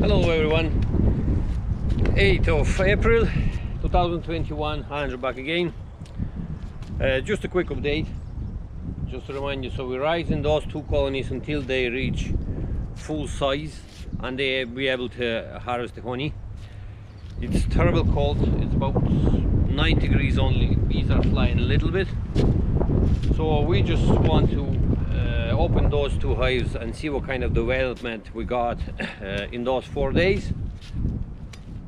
Hello everyone, 8th of April 2021, Andrew back again. Just a quick update, just to remind you, so we're raising those two colonies until they reach full size and they be able to harvest the honey. It's terrible cold, it's about 9 degrees only, bees are flying a little bit. So we just want to open those two hives and see what kind of development we got in those 4 days.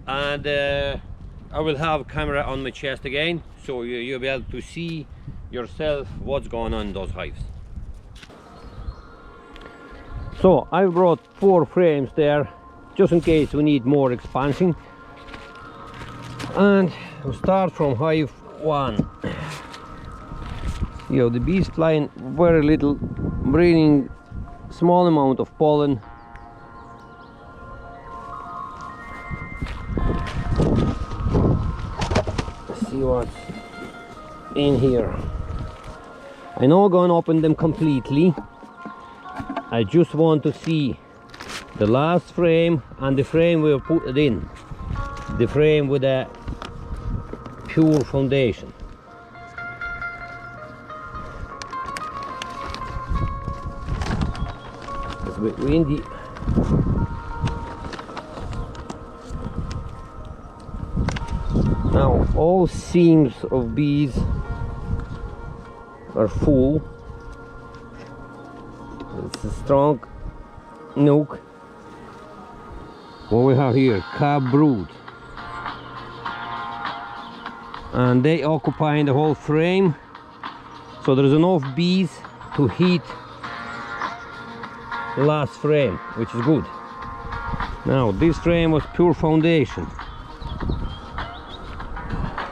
And I will have camera on my chest again, so you'll be able to see yourself what's going on in those hives. So I brought 4 frames there, just in case we need more expansion. And we'll start from hive 1. You know, the bees flying very little, bringing small amount of pollen. Let's see what's in here. I'm not going to open them completely. I just want to see the last frame and the frame we put it in. The frame with a pure foundation. It's a bit windy. Now all seams of bees are full. It's a strong nuke. What we have here, cab brood, and they occupy the whole frame, so there's enough bees to heat the last frame, which is good. Now this frame was pure foundation.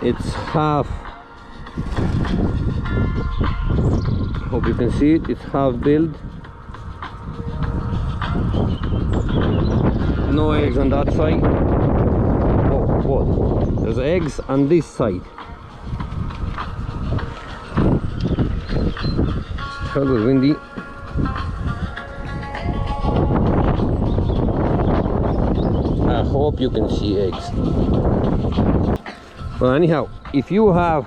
It's half, hope you can see it, it's half built. No eggs on that side. Oh, what? There's eggs on this side. It's terrible windy. I hope you can see eggs. Well, anyhow, if you have,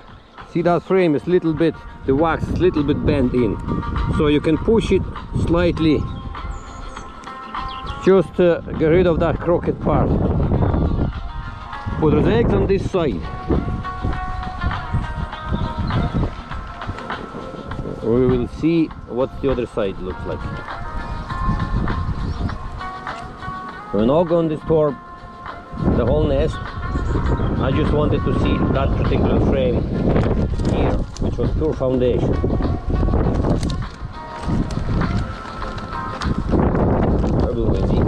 see that frame is a little bit, the wax is a little bit bent in, so you can push it slightly just to get rid of that crooked part. But there's eggs on this side. We will see what the other side looks like. We're not going to disturb the whole nest. I just wanted to see that particular frame here, which was pure foundation. Terrible windy.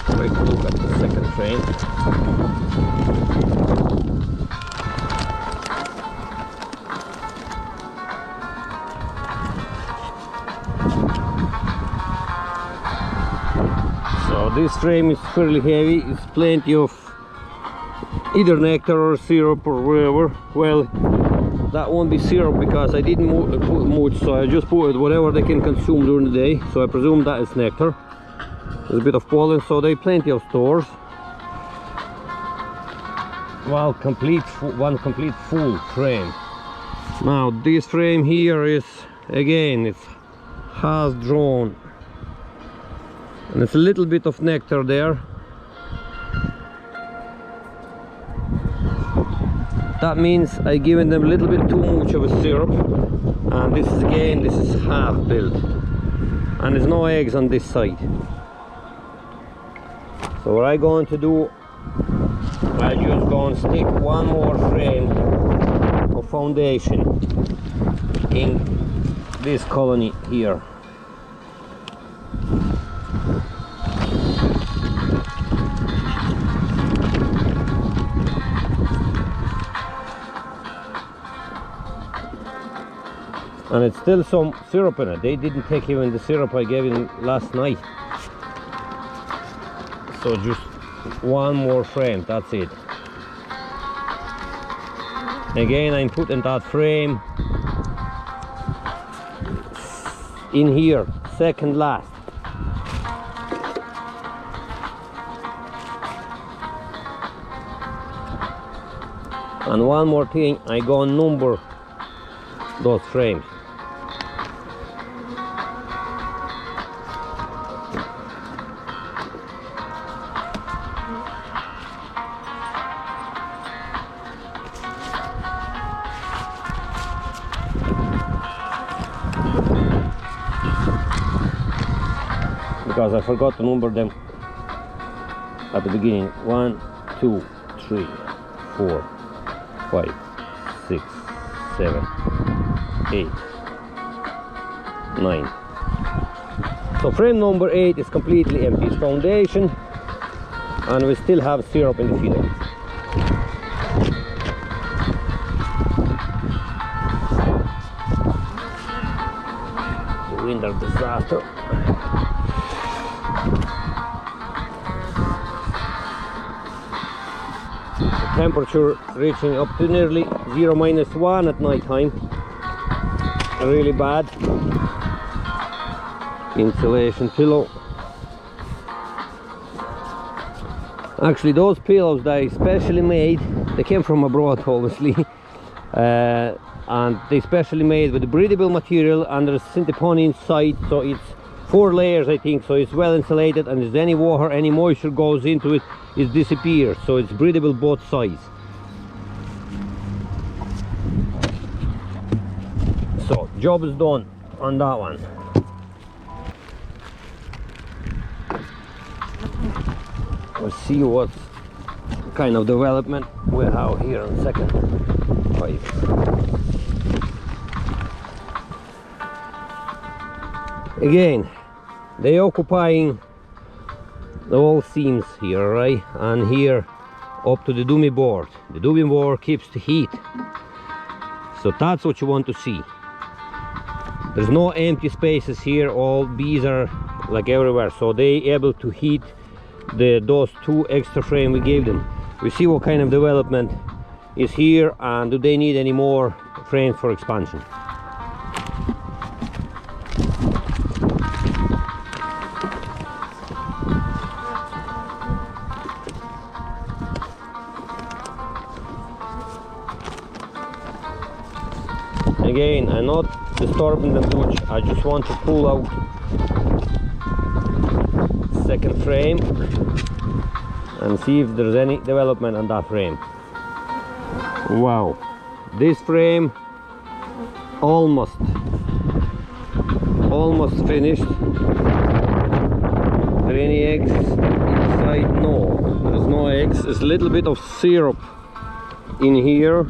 Quick look at the second frame. So this frame is fairly heavy, it's plenty of either nectar or syrup or whatever. Well, that won't be syrup because I didn't put much, so I just put whatever they can consume during the day, so I presume that is nectar. There's a bit of pollen, so they plenty of stores. Well, one complete full frame. Now this frame here is, again, it's half drawn. And it's a little bit of nectar there. That means I given them a little bit too much of a syrup. And this is, again, this is half built. And there's no eggs on this side. So what I'm going to do, I'm just going to stick one more frame of foundation in this colony here. And it's still some syrup in it. They didn't take even the syrup I gave them last night. So just one more frame, that's it. Again, I'm putting that frame in here, second last. And one more thing, I go number those frames. Because I forgot to number them at the beginning. 1, 2, 3, 4, 5, 6, 7, 8, 9. So frame number 8 is completely empty. It's foundation, and we still have syrup in the feeder. Winter disaster. Temperature reaching up to nearly 0-1 at night time. Really bad. Insulation pillow. Actually, those pillows that I specially made, they came from abroad obviously, and they specially made with breathable material, and there's synthepon inside, so it's 4 layers I think, so it's well insulated, and if any water, any moisture goes into it, it disappears, so it's breathable both sides. So job is done on that one. Let's see what kind of development we have here in second 5. Again, they occupying the whole seams here, right? And here up to the dummy board. The dummy board keeps the heat. So that's what you want to see. There's no empty spaces here. All bees are like everywhere, so they able to heat those 2 extra frame we gave them. We see what kind of development is here, and do they need any more frames for expansion. Again, I'm not disturbing them much, I just want to pull out second frame and see if there's any development on that frame. Wow, this frame almost finished. Are there any eggs inside? No, there's no eggs. There's a little bit of syrup in here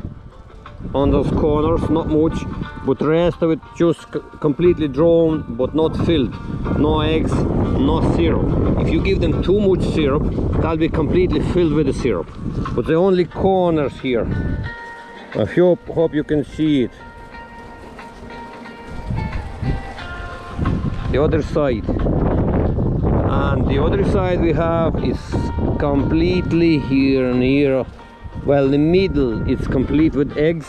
on those corners, not much, but the rest of it just completely drawn but not filled. No eggs, no syrup. If you give them too much syrup, they'll be completely filled with the syrup. But the only corners here, I hope you can see it. The other side, and the other side we have is completely here and here. Well, the middle it's complete with eggs.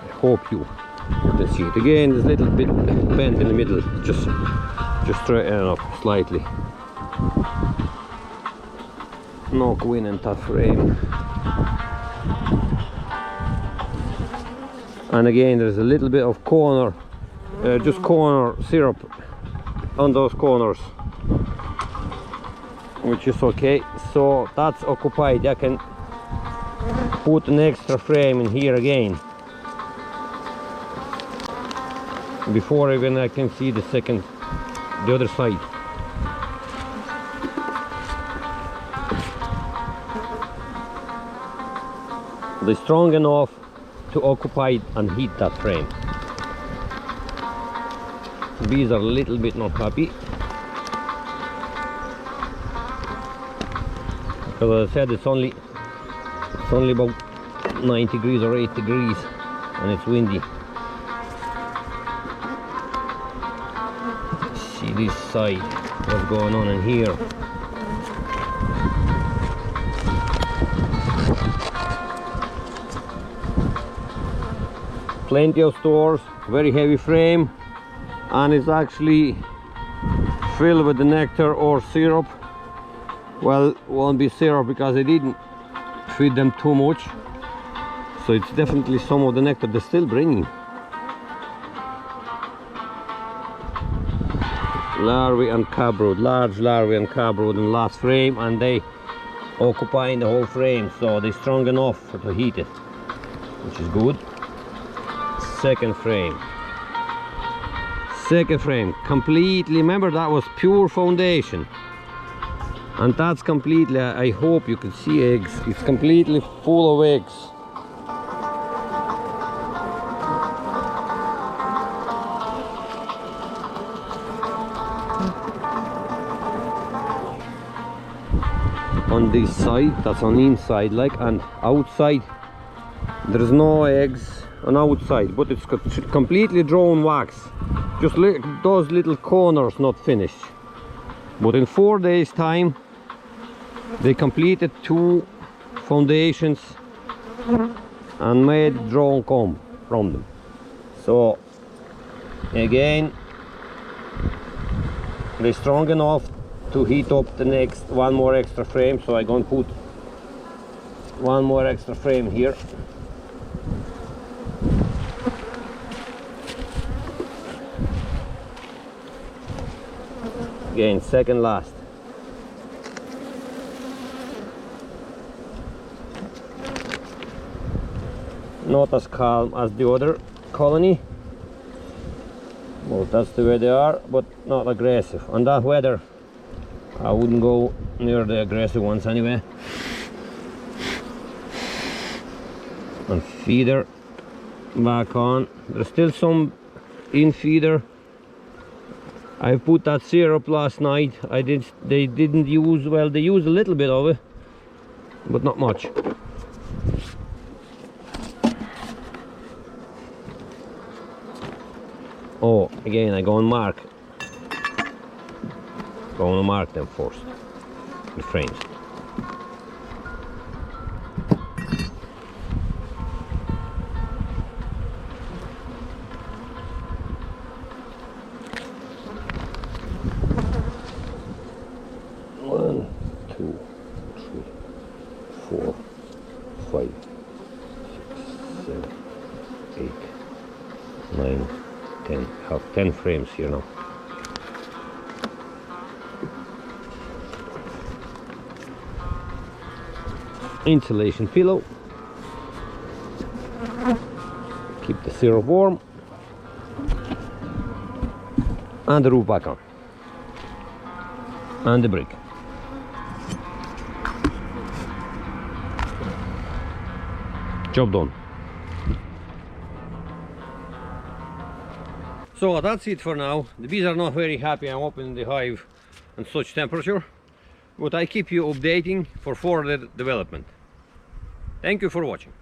I hope you can see it. Again, there's a little bit bent in the middle. Just straighten it up slightly. No queen in that frame. And again, there's a little bit of corner, just corner syrup on those corners, which is okay. So that's occupied. I can put an extra frame in here again before even I can see the other side. They're strong enough to occupy and heat that frame. Bees are a little bit not happy because I said it's only about 9 degrees or 8 degrees and it's windy. this side, what's going on in here. Plenty of stores, very heavy frame, and it's actually filled with the nectar or syrup. Well, won't be syrup because I didn't feed them too much, so it's definitely some of the nectar they're still bringing. Larvae and cabrood, large larvae and cabrood in last frame, and they occupying the whole frame, so they're strong enough to heat it, which is good. Second frame, completely, remember that was pure foundation, and that's completely, I hope you can see eggs, it's completely full of eggs. On this side, that's on inside like, and outside there's no eggs on outside, but it's completely drawn wax, just those little corners not finished. But in 4 days time they completed 2 foundations and made drawn comb from them. So again, they're strong enough to heat up the next one more extra frame, so I'm gonna put one more extra frame here. Again, second last. Not as calm as the other colony. Well, that's the way they are, but not aggressive. On that weather, I wouldn't go near the aggressive ones anyway. And feeder back on. There's still some in feeder. I put that syrup last night. They didn't use, well, they used a little bit of it, but not much. Oh, again, I go and mark. Going to mark them first, the frames. One, two, three, 4, 5, 6, 7, 8, 9, 10. I have 10 frames here now. Insulation pillow, keep the syrup warm, and the roof back on, and the brick. Job done. So that's it for now. The bees are not very happy I'm opening the hive on such temperature, but I keep you updating for further development. Thank you for watching.